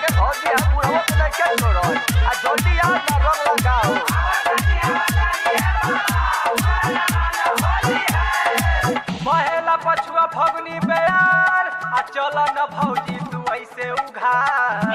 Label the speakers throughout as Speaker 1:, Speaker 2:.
Speaker 1: के भौजी हम बुढ़ो के नहीं के छोड़ो आ जल्दी आ ना रंग लगाओ
Speaker 2: महेला पछुआ फगनी बेयार आ चल न भौजी तू ऐसे उघार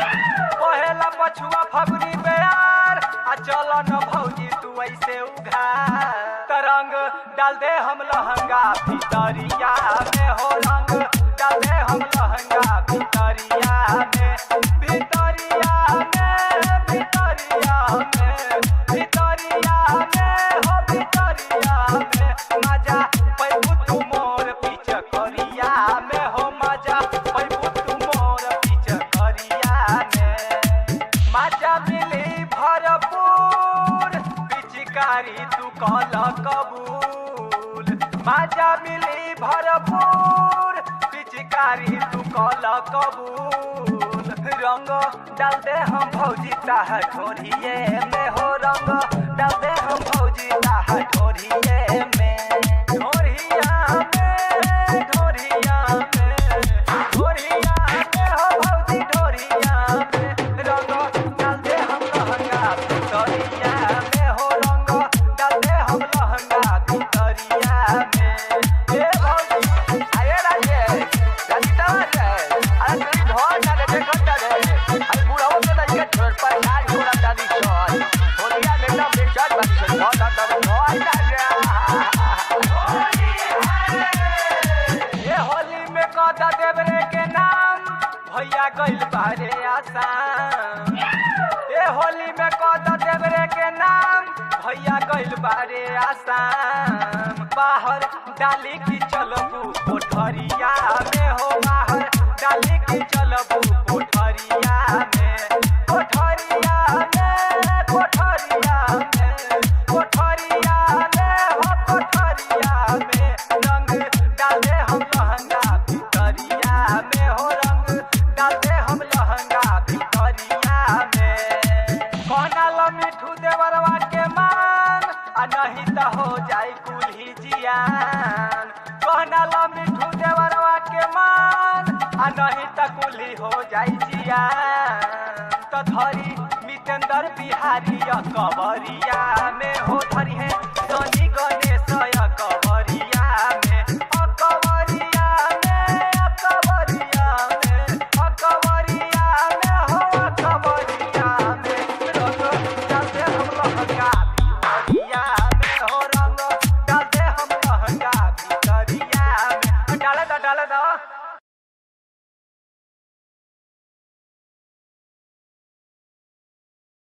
Speaker 2: महेला पछुआ फगनी बेयार आ चल न भौजी तू ऐसे उघार तरंग डाल दे हम लहंगा भितरिया में हो रंग डाल दे हम लहंगा भितरिया में भितरिया में भितरिया में भितरिया में हो भितरिया में मजा पैबू तू मोर पीछ करिया में हो मजा पैबू तू मोर पीछ करिया में मजा मिली भरपूर पिचकारी तू कल कबूल मजा मिली भरपूर पिचकारी तू कल कबूल रंग डाल दे हम भौजी ताह ढोरिए में हो रंग डाल दे हम भौजी ताह ढोरिए में ढोरिया में ढोरिया में ढोरिया में हो भौजी ढोरिया में रंग डाल दे हम लहंगा भितरिया में हो रंग डाल दे हम लहंगा भितरिया में
Speaker 1: ए भौजी आए राजे जनिता रे अरे तेरी ढोल ना रे देखत रे अरे बुढ़ो के नहीं के छोड़ पर आज पूरा दादी छोड़ होलिया में ना बेचार बाकी से बहुत दब हो आइला रे
Speaker 2: ये होली में कदा देवरे के नाम भैया गइल बारे आसाम ये होली में कदा देवरे के नाम भैया गइल बारे आसाम बाहर डाली की चलबू कोठरिया में हो बाहर डाली की चलबू कोठरिया में कोठरिया में कोठरिया में कोठरिया में हो कोठरिया में रंग डाल दे हम लहंगा भितरिया में हो रंग डाल दे हम लहंगा भितरिया में कहना लो मिठू देवरवा के मान आ नहीं तो हो जाए कुल्ही जियान कहना लो मिठू देवरवा के मान आ नहीं तो कुल्ही हो जाए जियान तो धरी मितेंद्र बिहारी कवरिया में हो धरी है सोनी गने